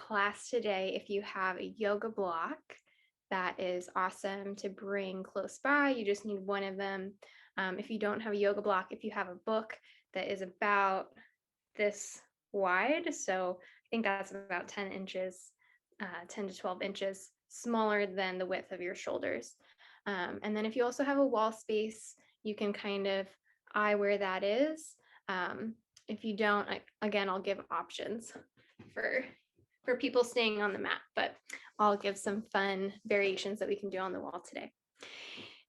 class today, if you have a yoga block, that is awesome to bring close by. You just need one of them. If you don't have a yoga block, if you have a book that is about this wide, so I think that's about 10 inches, 10 to 12 inches smaller than the width of your shoulders. And then if you also have a wall space, you can kind of eye where that is. If you don't, again, I'll give options for people staying on the mat, but I'll give some fun variations that we can do on the wall today.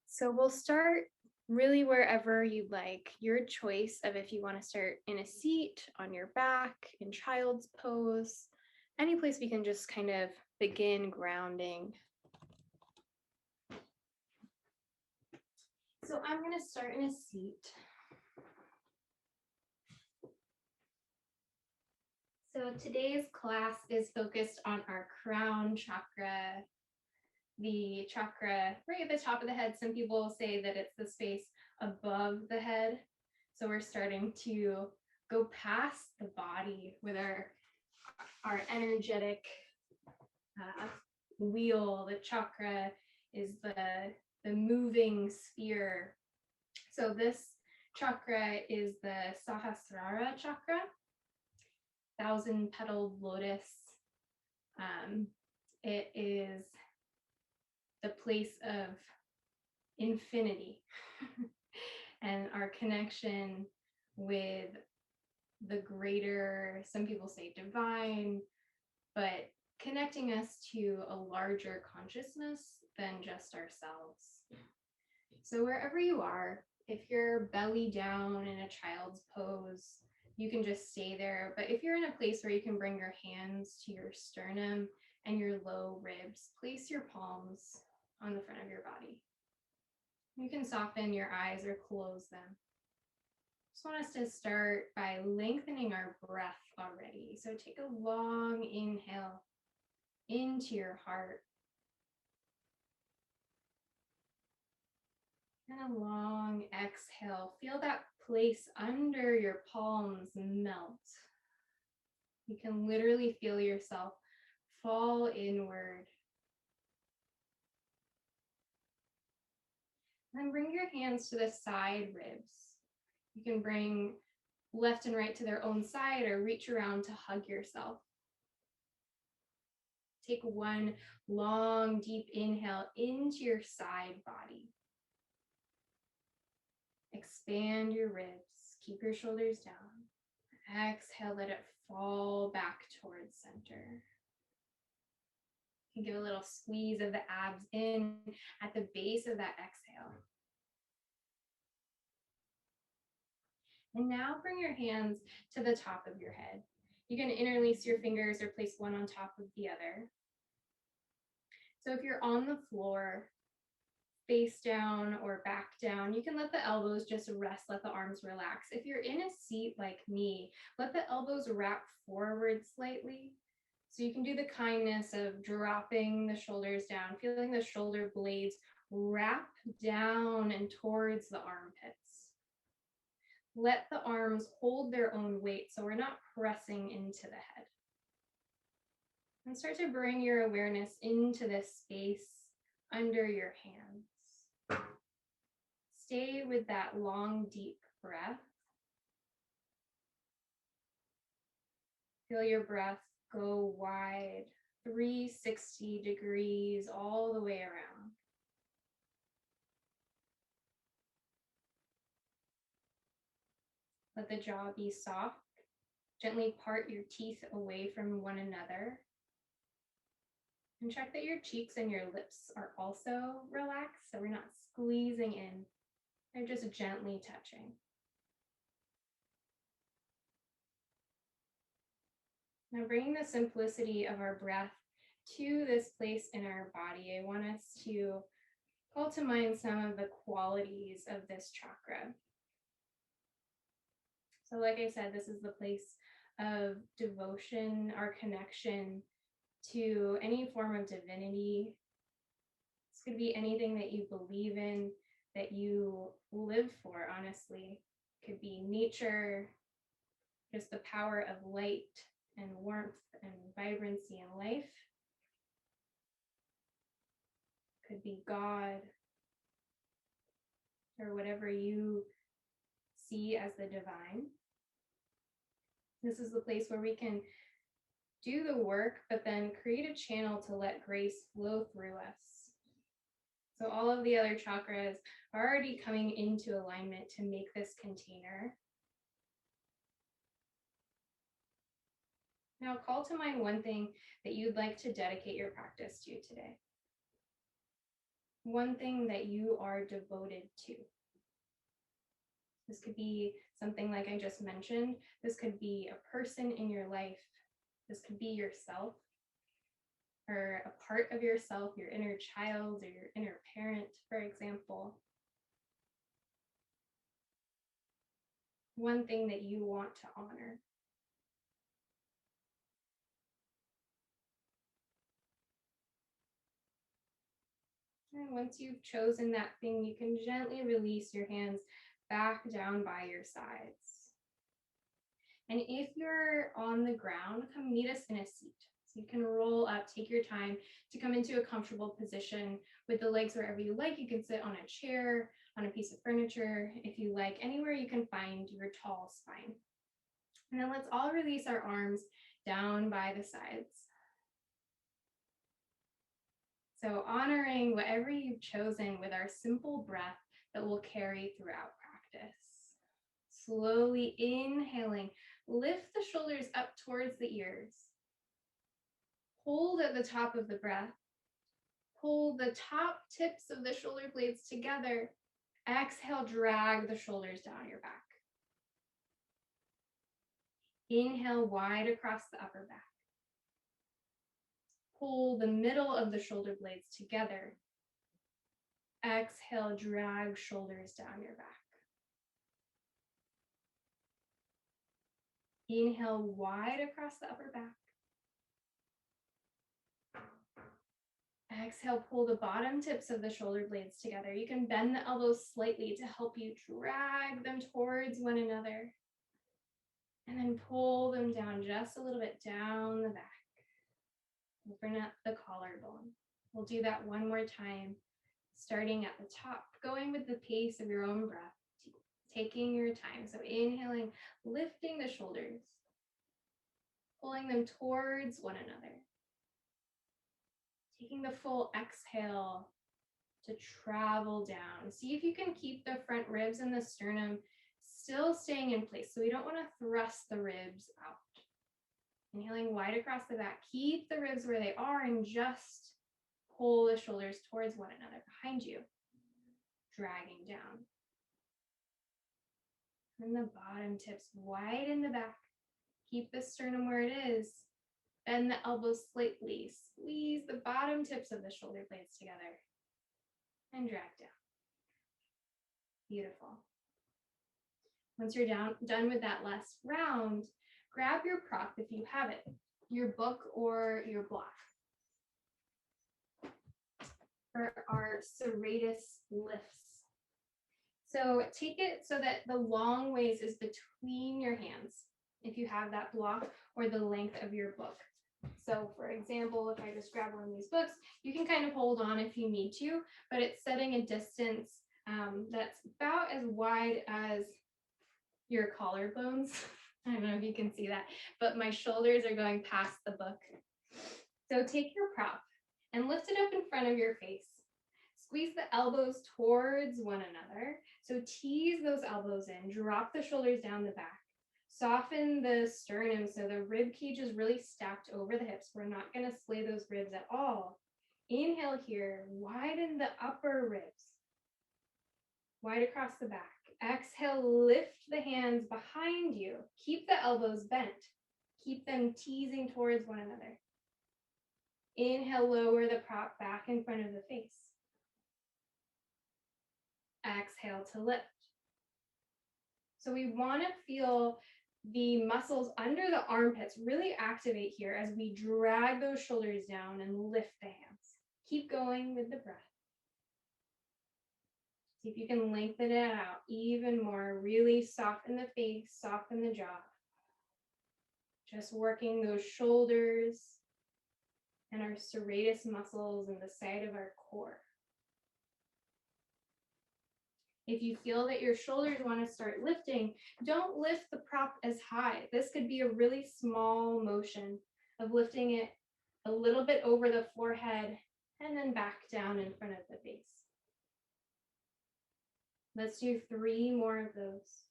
So we'll start really wherever you like, your choice of if you want to start in a seat, on your back, in child's pose, any place we can just kind of begin grounding. So I'm going to start in a seat. So today's class is focused on our crown chakra, the chakra right at the top of the head. Some people say that it's the space above the head. So we're starting to go past the body with our energetic wheel. The chakra is the moving sphere. So this chakra is the Sahasrara chakra, 1,000-petaled lotus. It is the place of infinity and our connection with the greater, some people say divine, but connecting us to a larger consciousness than just ourselves. So wherever you are, if you're belly down in a child's pose, you can just stay there. But if you're in a place where you can bring your hands to your sternum and your low ribs, place your palms on the front of your body. You can soften your eyes or close them. Just want us to start by lengthening our breath already. So take a long inhale into your heart. And a long exhale. Feel that place under your palms melt. You can literally feel yourself fall inward. Then bring your hands to the side ribs. You can bring left and right to their own side or reach around to hug yourself. Take one long, deep inhale into your side body. Expand your ribs. Keep your shoulders down. Exhale, let it fall back towards center. You can give a little squeeze of the abs in at the base of that exhale. And now bring your hands to the top of your head. You can interlace your fingers or place one on top of the other. So if you're on the floor, face down or back down, you can let the elbows just rest, let the arms relax. If you're in a seat like me, let the elbows wrap forward slightly. So you can do the kindness of dropping the shoulders down, feeling the shoulder blades wrap down and towards the armpits. Let the arms hold their own weight so we're not pressing into the head. And start to bring your awareness into this space under your hands. Stay with that long, deep breath. Feel your breath go wide, 360 degrees all the way around. Let the jaw be soft. Gently part your teeth away from one another. And check that your cheeks and your lips are also relaxed, so we're not squeezing in. They're just gently touching. Now bringing the simplicity of our breath to this place in our body, I want us to call to mind some of the qualities of this chakra. So like I said, this is the place of devotion, our connection to any form of divinity. This could be anything that you believe in, that you live for, honestly. It could be nature, just the power of light, and warmth and vibrancy and life. Could be God or whatever you see as the divine. This is the place where we can do the work, but then create a channel to let grace flow through us. So all of the other chakras are already coming into alignment to make this container. Now call to mind one thing that you'd like to dedicate your practice to today. One thing that you are devoted to. This could be something like I just mentioned. This could be a person in your life. This could be yourself, or a part of yourself, your inner child or your inner parent, for example. One thing that you want to honor. And once you've chosen that thing, you can gently release your hands back down by your sides. And if you're on the ground, come meet us in a seat. So you can roll up, take your time to come into a comfortable position with the legs wherever you like. You can sit on a chair, on a piece of furniture, if you like, anywhere you can find your tall spine. And then let's all release our arms down by the sides. So honoring whatever you've chosen with our simple breath that we'll carry throughout practice. Slowly inhaling, lift the shoulders up towards the ears. Hold at the top of the breath. Pull the top tips of the shoulder blades together. Exhale, drag the shoulders down your back. Inhale wide across the upper back. Pull the middle of the shoulder blades together. Exhale, drag shoulders down your back. Inhale wide across the upper back. Exhale, pull the bottom tips of the shoulder blades together. You can bend the elbows slightly to help you drag them towards one another. And then pull them down just a little bit down the back. Open up the collarbone. We'll do that one more time, starting at the top, going with the pace of your own breath, taking your time. So inhaling, lifting the shoulders, pulling them towards one another. Taking the full exhale to travel down. See if you can keep the front ribs and the sternum still staying in place. So we don't want to thrust the ribs out. Inhaling wide across the back. Keep the ribs where they are and just pull the shoulders towards one another behind you. Dragging down. And the bottom tips wide in the back. Keep the sternum where it is. Bend the elbows slightly. Squeeze the bottom tips of the shoulder blades together. And drag down. Beautiful. Once you're done with that last round, grab your prop if you have it, your book or your block. For our serratus lifts. So take it so that the long ways is between your hands, if you have that block, or the length of your book. So for example, if I just grab one of these books, you can kind of hold on if you need to, but it's setting a distance that's about as wide as your collarbones. I don't know if you can see that, but my shoulders are going past the book. So take your prop and lift it up in front of your face. Squeeze the elbows towards one another. So tease those elbows in, drop the shoulders down the back. Soften the sternum so the rib cage is really stacked over the hips. We're not going to splay those ribs at all. Inhale here, widen the upper ribs. Wide across the back. Exhale, lift the hands behind you. Keep the elbows bent. Keep them teasing towards one another. Inhale, lower the prop back in front of the face. Exhale to lift. So we want to feel the muscles under the armpits really activate here as we drag those shoulders down and lift the hands. Keep going with the breath. See if you can lengthen it out even more. Really soften the face, soften the jaw. Just working those shoulders and our serratus muscles in the side of our core. If you feel that your shoulders want to start lifting, don't lift the prop as high. This could be a really small motion of lifting it a little bit over the forehead and then back down in front of the face. Let's do 3 more of those.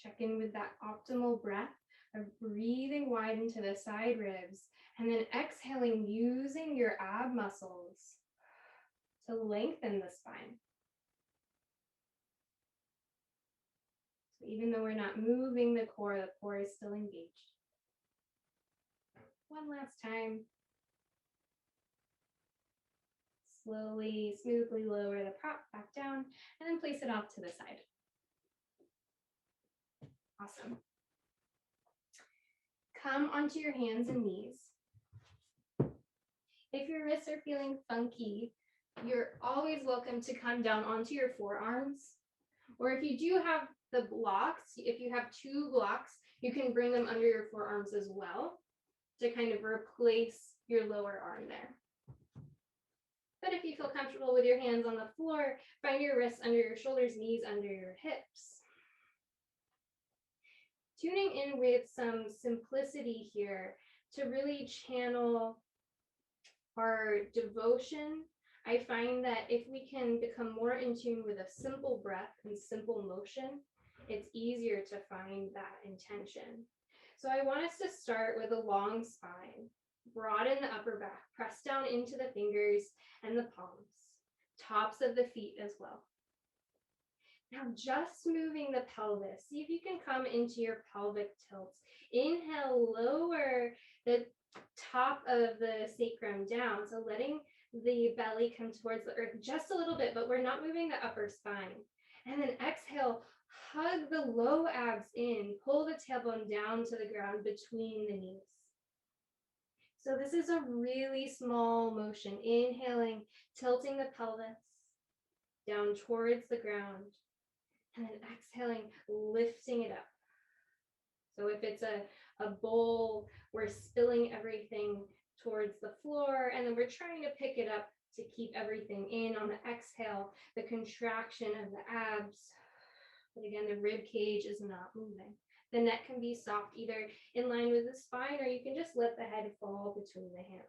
Check in with that optimal breath of breathing wide into the side ribs and then exhaling using your ab muscles to lengthen the spine. So even though we're not moving the core is still engaged. One last time. Slowly, smoothly lower the prop back down and then place it off to the side. Awesome. Come onto your hands and knees. If your wrists are feeling funky, you're always welcome to come down onto your forearms. Or if you do have the blocks, if you have 2 blocks, you can bring them under your forearms as well to kind of replace your lower arm there. But if you feel comfortable with your hands on the floor, find your wrists under your shoulders, knees under your hips. Tuning in with some simplicity here to really channel our devotion. I find that if we can become more in tune with a simple breath and simple motion, it's easier to find that intention. So I want us to start with a long spine. Broaden the upper back, press down into the fingers and the palms, tops of the feet as well. Now just moving the pelvis, see if you can come into your pelvic tilts. Inhale, lower the top of the sacrum down, so letting the belly come towards the earth just a little bit, but we're not moving the upper spine. And then exhale, hug the low abs in, pull the tailbone down to the ground between the knees. So this is a really small motion. Inhaling, tilting the pelvis down towards the ground, and then exhaling, lifting it up. So if it's a bowl, we're spilling everything towards the floor, and then we're trying to pick it up to keep everything in on the exhale, the contraction of the abs. But again, the rib cage is not moving. The neck can be soft, either in line with the spine, or you can just let the head fall between the hands.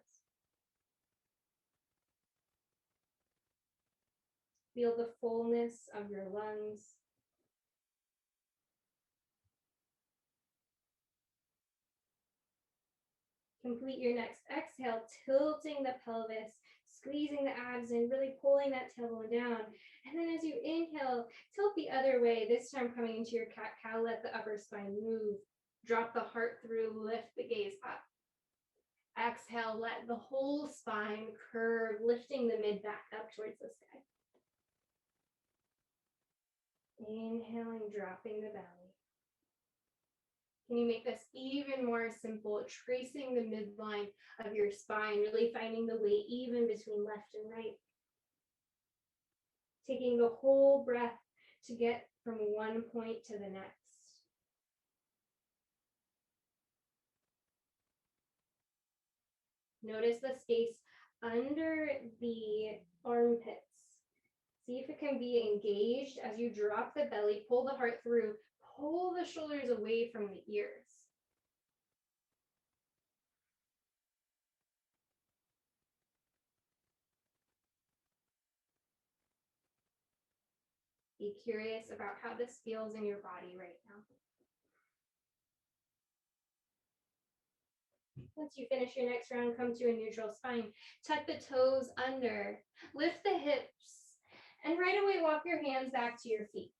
Feel the fullness of your lungs. Complete your next exhale, tilting the pelvis, squeezing the abs in, really pulling that tailbone down. And then as you inhale, tilt the other way, this time coming into your cat-cow, let the upper spine move. Drop the heart through, lift the gaze up. Exhale, let the whole spine curve, lifting the mid-back up towards the sky. Inhaling, dropping the belly. Can you make this even more simple, tracing the midline of your spine, really finding the weight even between left and right. Taking the whole breath to get from one point to the next. Notice the space under the armpits. See if it can be engaged as you drop the belly, pull the heart through, pull the shoulders away from the ears. Be curious about how this feels in your body right now. Once you finish your next round, come to a neutral spine. Tuck the toes under, lift the hips, and right away walk your hands back to your feet.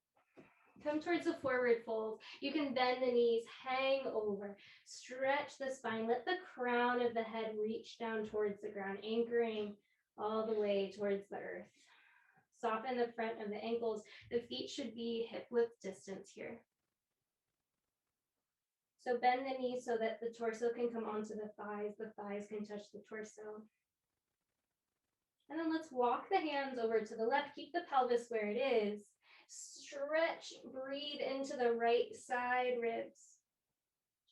Come towards the forward fold. You can bend the knees, hang over, stretch the spine, let the crown of the head reach down towards the ground, anchoring all the way towards the earth. Soften the front of the ankles. The feet should be hip width distance here. So bend the knees so that the torso can come onto the thighs can touch the torso. And then let's walk the hands over to the left, keep the pelvis where it is, Stretch, breathe into the right side ribs.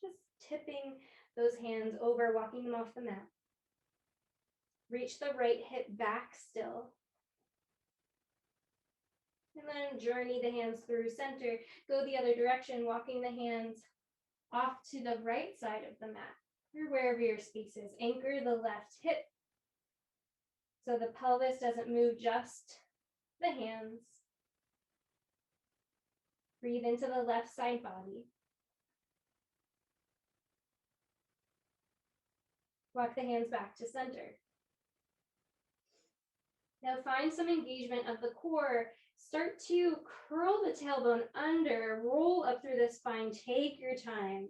Just tipping those hands over, walking them off the mat. Reach the right hip back still. And then journey the hands through center. Go the other direction, walking the hands off to the right side of the mat, or wherever your space is. Anchor the left hip so the pelvis doesn't move, just the hands. Breathe into the left side body. Walk the hands back to center. Now find some engagement of the core. Start to curl the tailbone under, roll up through the spine. Take your time.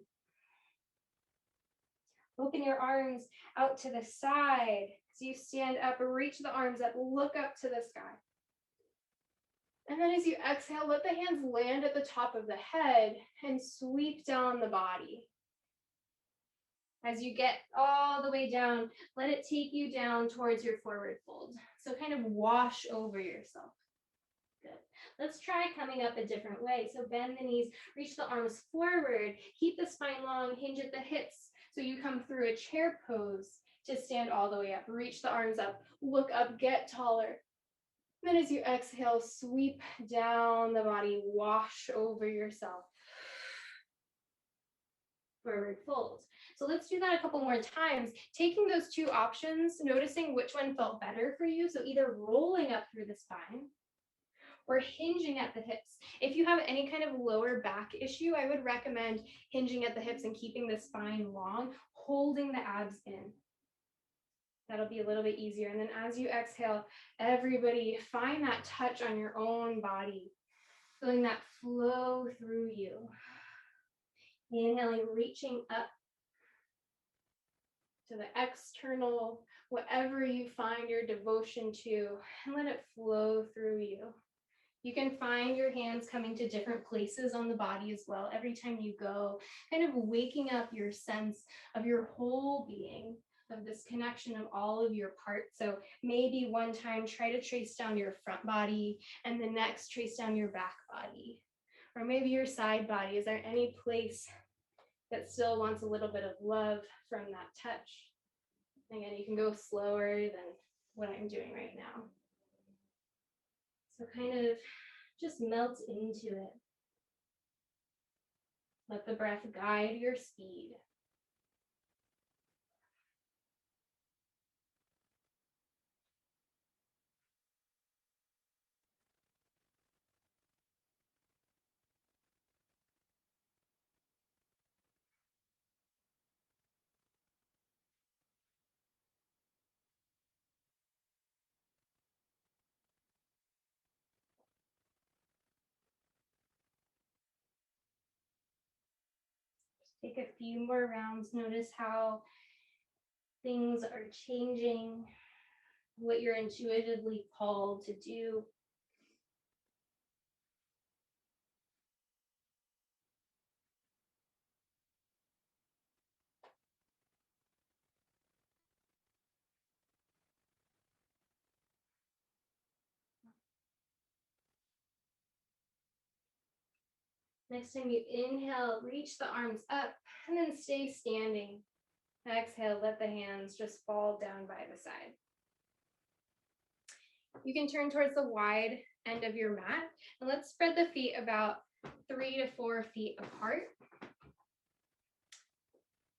Open your arms out to the side. As you stand up, reach the arms up, look up to the sky. And then as you exhale, let the hands land at the top of the head and sweep down the body. As you get all the way down, let it take you down towards your forward fold. So kind of wash over yourself. Good. Let's try coming up a different way. So bend the knees, reach the arms forward, keep the spine long, hinge at the hips. So you come through a chair pose to stand all the way up. Reach the arms up, look up, get taller. Then as you exhale, sweep down the body, wash over yourself. Forward fold. So let's do that a couple more times. Taking those two options, noticing which one felt better for you. So either rolling up through the spine or hinging at the hips. If you have any kind of lower back issue, I would recommend hinging at the hips and keeping the spine long, holding the abs in. That'll be a little bit easier. And then as you exhale, everybody find that touch on your own body, feeling that flow through you. Inhaling, reaching up to the external, whatever you find your devotion to, and let it flow through you. You can find your hands coming to different places on the body as well. Every time you go, kind of waking up your sense of your whole being, of this connection of all of your parts. So maybe one time try to trace down your front body, and the next trace down your back body. Or maybe your side body. Is there any place that still wants a little bit of love from that touch? Again, you can go slower than what I'm doing right now. So kind of just melt into it. Let the breath guide your speed. Take a few more rounds. Notice how things are changing, what you're intuitively called to do. Next time you inhale, reach the arms up and then stay standing. Exhale, let the hands just fall down by the side. You can turn towards the wide end of your mat, and let's spread the feet about 3 to 4 feet apart.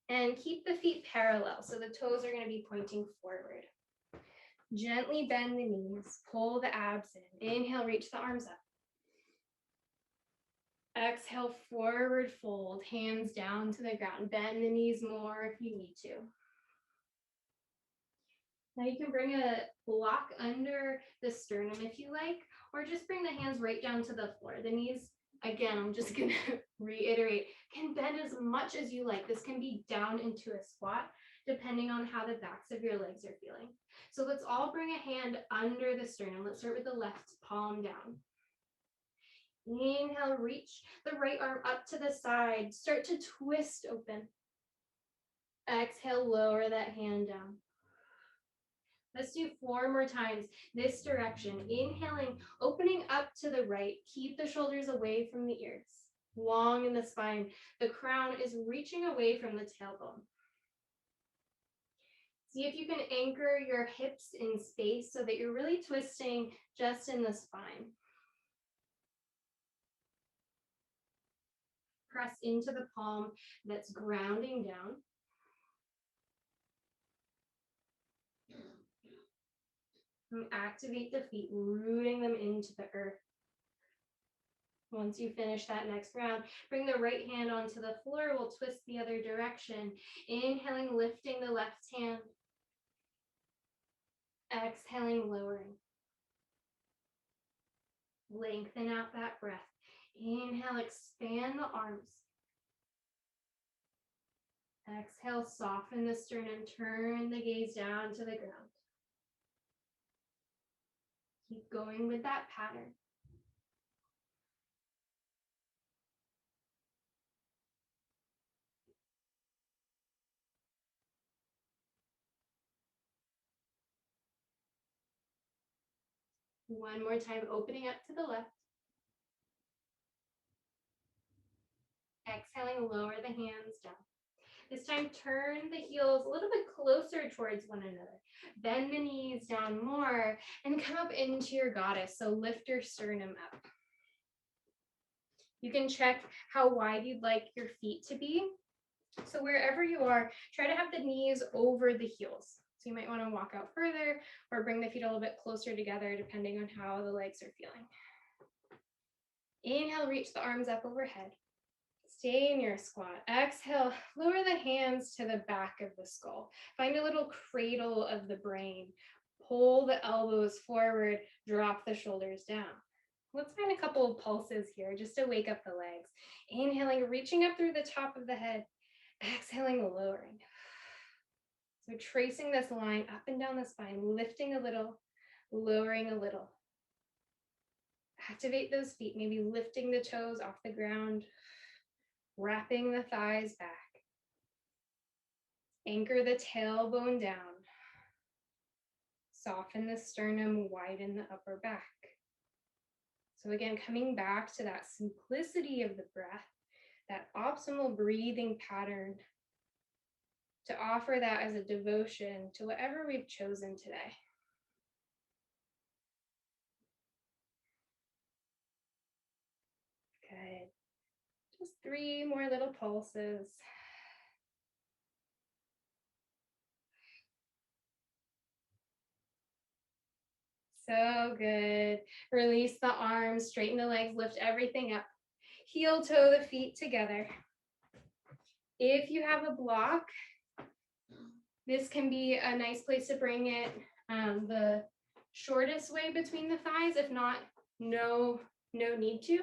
And keep the feet parallel, so the toes are going to be pointing forward. Gently bend the knees, pull the abs in. Inhale, reach the arms up. Exhale, forward fold, hands down to the ground. Bend the knees more if you need to. Now you can bring a block under the sternum if you like, or just bring the hands right down to the floor. The knees, again, I'm just gonna reiterate, can bend as much as you like. This can be down into a squat, depending on how the backs of your legs are feeling. So let's all bring a hand under the sternum. Let's start with the left palm down. Inhale, reach the right arm up to the side. Start to twist open. Exhale, lower that hand down. Let's do 4 more times this direction. Inhaling, opening up to the right. Keep the shoulders away from the ears. Long in the spine. The crown is reaching away from the tailbone. See if you can anchor your hips in space so that you're really twisting just in the spine. Press into the palm that's grounding down. And activate the feet, rooting them into the earth. Once you finish that next round, bring the right hand onto the floor. We'll twist the other direction. Inhaling, lifting the left hand. Exhaling, lowering. Lengthen out that breath. Inhale, expand the arms. Exhale, soften the sternum. Turn the gaze down to the ground. Keep going with that pattern. One more time, opening up to the left. Exhaling, lower the hands down. This time, turn the heels a little bit closer towards one another. Bend the knees down more and come up into your goddess. So lift your sternum up. You can check how wide you'd like your feet to be. So wherever you are, try to have the knees over the heels. So you might want to walk out further or bring the feet a little bit closer together depending on how the legs are feeling. Inhale, reach the arms up overhead. Stay in your squat. Exhale, lower the hands to the back of the skull. Find a little cradle of the brain. Pull the elbows forward, drop the shoulders down. Let's find a couple of pulses here just to wake up the legs. Inhaling, reaching up through the top of the head. Exhaling, lowering. So tracing this line up and down the spine, lifting a little, lowering a little. Activate those feet, maybe lifting the toes off the ground, wrapping the thighs back. Anchor the tailbone down. Soften the sternum, widen the upper back. So again, coming back to that simplicity of the breath, that optimal breathing pattern, to offer that as a devotion to whatever we've chosen today. Good. Just 3 more little pulses. So good. Release the arms, straighten the legs, lift everything up. Heel toe the feet together. If you have a block, this can be a nice place to bring it the shortest way between the thighs. If not, no need to.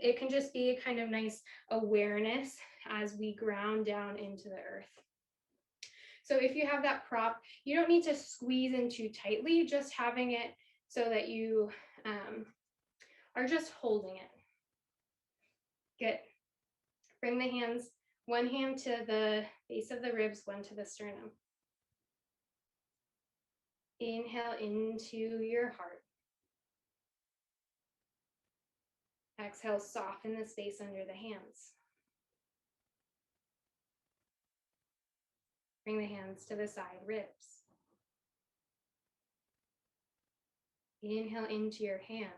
It can just be a kind of nice awareness as we ground down into the earth. So if you have that prop, you don't need to squeeze in too tightly, just having it so that you are just holding it. Good. Bring the hands, one hand to the base of the ribs, one to the sternum. Inhale into your heart. Exhale, soften the space under the hands. Bring the hands to the side ribs. Inhale into your hands.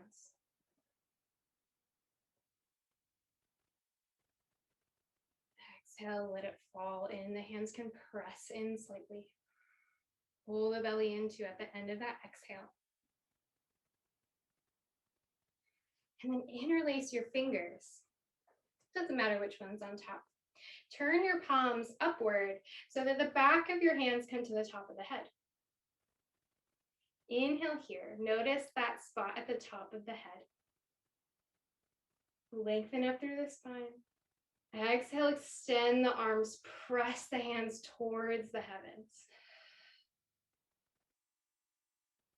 Exhale, let it fall in. The hands can press in slightly. Pull the belly into at the end of that exhale. And then interlace your fingers. Doesn't matter which one's on top. Turn your palms upward so that the back of your hands come to the top of the head. Inhale here. Notice that spot at the top of the head. Lengthen up through the spine. Exhale, extend the arms, press the hands towards the heavens.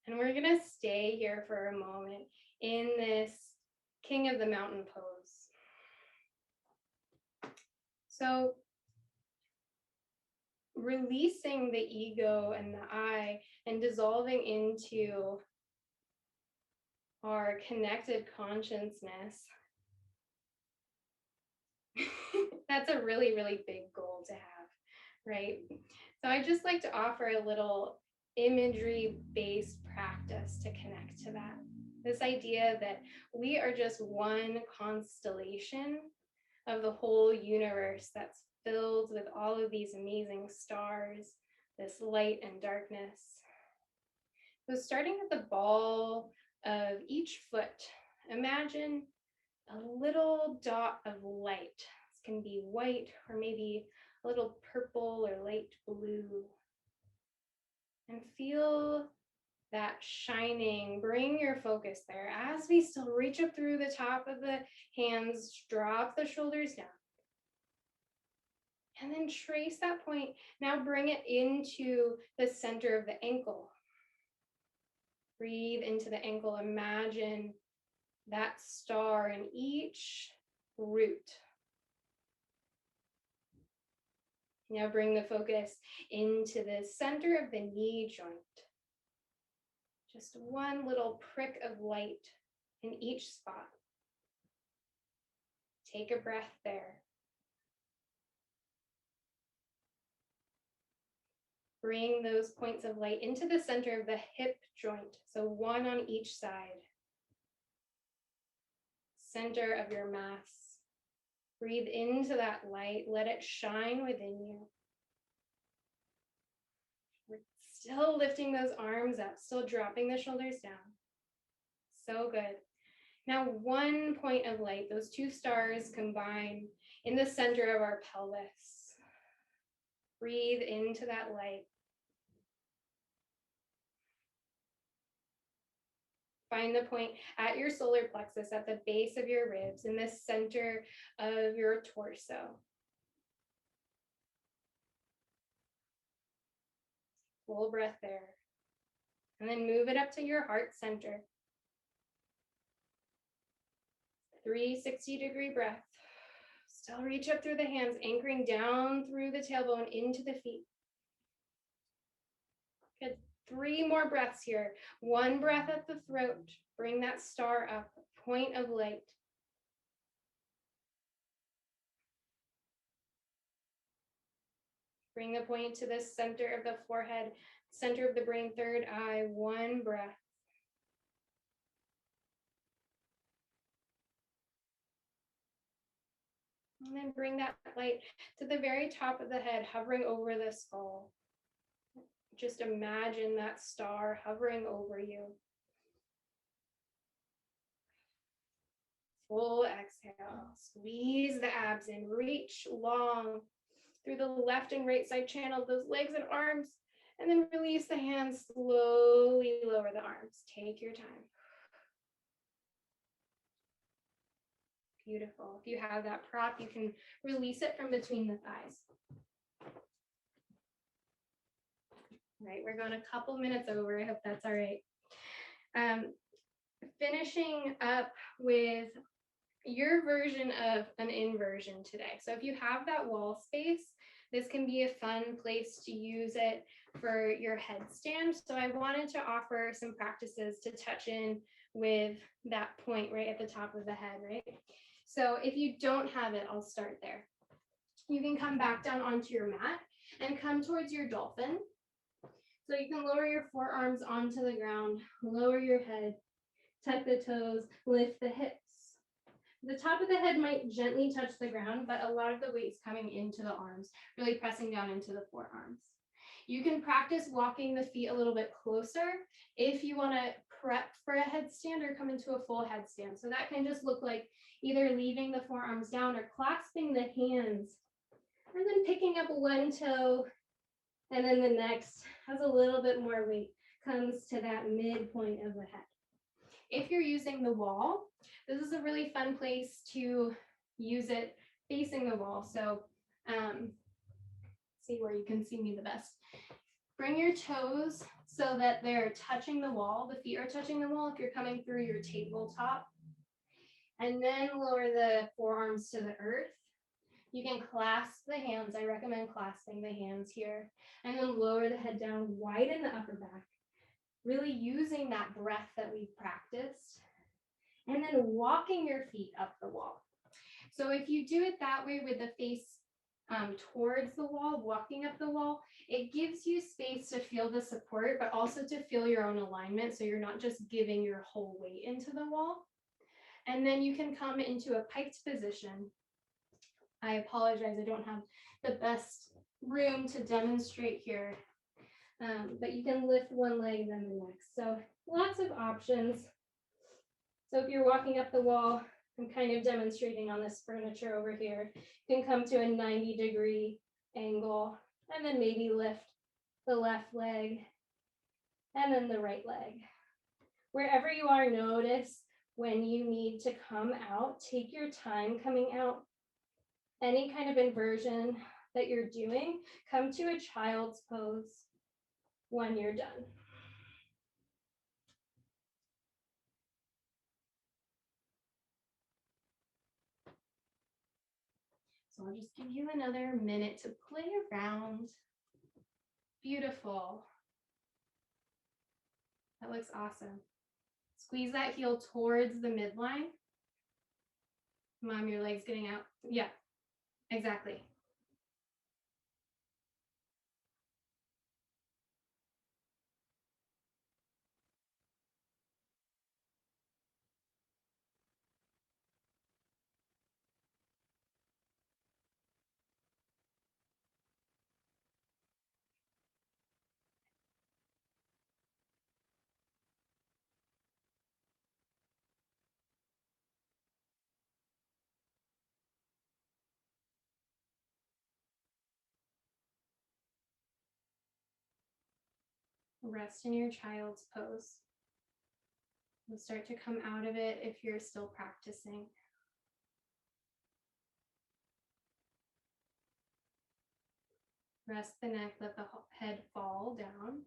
And we're going to stay here for a moment in this King of the Mountain pose. So releasing the ego and the I and dissolving into our connected consciousness. That's a really, really big goal to have, right? So I just like to offer a little imagery-based practice to connect to that. This idea that we are just one constellation of the whole universe that's filled with all of these amazing stars, this light and darkness. So starting at the ball of each foot, imagine a little dot of light. This can be white or maybe a little purple or light blue. And feel that shining. Bring your focus there. As we still reach up through the top of the hands, drop the shoulders down. And then trace that point. Now bring it into the center of the ankle. Breathe into the ankle. Imagine that star in each root. Now bring the focus into the center of the knee joint. Just one little prick of light in each spot. Take a breath there. Bring those points of light into the center of the hip joint, so one on each side. Center of your mass. Breathe into that light, let it shine within you. We're still lifting those arms up, still dropping the shoulders down. So good. Now one point of light, those two stars combine in the center of our pelvis. Breathe into that light. Find the point at your solar plexus, at the base of your ribs, in the center of your torso. Full breath there. And then move it up to your heart center. 360-degree breath. Still reach up through the hands, anchoring down through the tailbone into the feet. Good. 3 more breaths here. 1 breath at the throat. Bring that star up, point of light. Bring the point to the center of the forehead, center of the brain, third eye. 1 breath. And then bring that light to the very top of the head, hovering over the skull. Just imagine that star hovering over you. Full exhale. Squeeze the abs in. Reach long through the left and right side channel, those legs and arms. And then release the hands. Slowly lower the arms. Take your time. Beautiful. If you have that prop, you can release it from between the thighs. All right, we're going a couple minutes over. I hope that's all right. Finishing up with your version of an inversion today. So if you have that wall space, this can be a fun place to use it for your headstand. So I wanted to offer some practices to touch in with that point right at the top of the head, right? So if you don't have it, I'll start there. You can come back down onto your mat and come towards your dolphin. So you can lower your forearms onto the ground, lower your head, tuck the toes, lift the hips. The top of the head might gently touch the ground, but a lot of the weight's coming into the arms, really pressing down into the forearms. You can practice walking the feet a little bit closer if you want to prep for a headstand or come into a full headstand. So that can just look like either leaving the forearms down or clasping the hands, and then picking up one toe, and then the next has a little bit more weight, comes to that midpoint of the head. If you're using the wall, this is a really fun place to use it facing the wall. So see where you can see me the best. Bring your toes so that they're touching the wall. The feet are touching the wall if you're coming through your tabletop. And then lower the forearms to the earth. You can clasp the hands. I recommend clasping the hands here. And then lower the head down, widen the upper back. Really using that breath that we've practiced. And then walking your feet up the wall. So if you do it that way with the face towards the wall, walking up the wall, it gives you space to feel the support, but also to feel your own alignment. So you're not just giving your whole weight into the wall. And then you can come into a piked position. I apologize, I don't have the best room to demonstrate here, but you can lift one leg, then the next. So lots of options. So if you're walking up the wall, I'm kind of demonstrating on this furniture over here. You can come to a 90-degree angle and then maybe lift the left leg and then the right leg. Wherever you are, notice when you need to come out, take your time coming out. Any kind of inversion that you're doing, come to a child's pose when you're done. So I'll just give you another minute to play around. Beautiful. That looks awesome. Squeeze that heel towards the midline. Mom, your leg's getting out. Yeah, exactly. Rest in your child's pose. You'll start to come out of it if you're still practicing. Rest the neck, let the head fall down.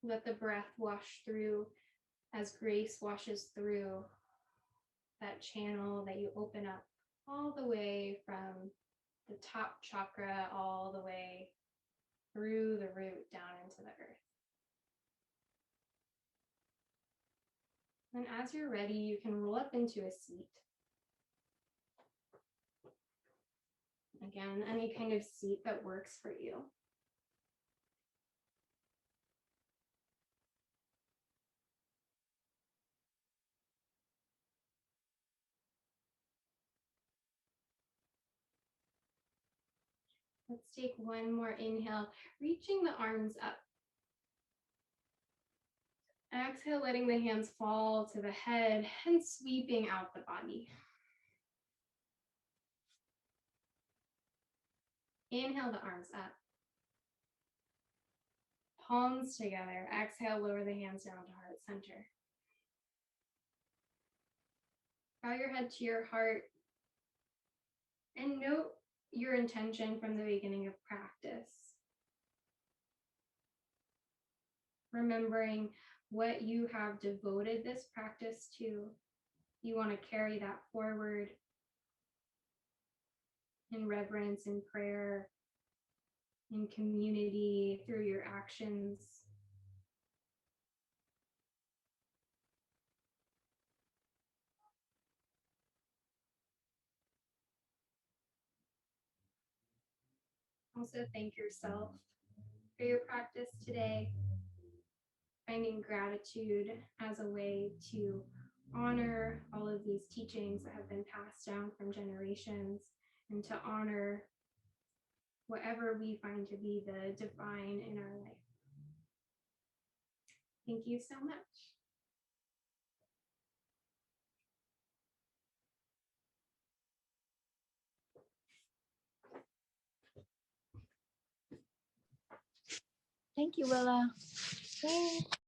Let the breath wash through as grace washes through that channel that you open up all the way from the top chakra all the way through the root down into the earth. And as you're ready, you can roll up into a seat. Again, any kind of seat that works for you. Let's take one more inhale, reaching the arms up. Exhale, letting the hands fall to the head and sweeping out the body. Inhale the arms up. Palms together. Exhale, lower the hands down to heart center. Bow your head to your heart and note your intention from the beginning of practice. Remembering what you have devoted this practice to. You want to carry that forward in reverence, in prayer, in community, through your actions. Also, thank yourself for your practice today, finding gratitude as a way to honor all of these teachings that have been passed down from generations and to honor whatever we find to be the divine in our life. Thank you so much. Thank you, Willa. Yay.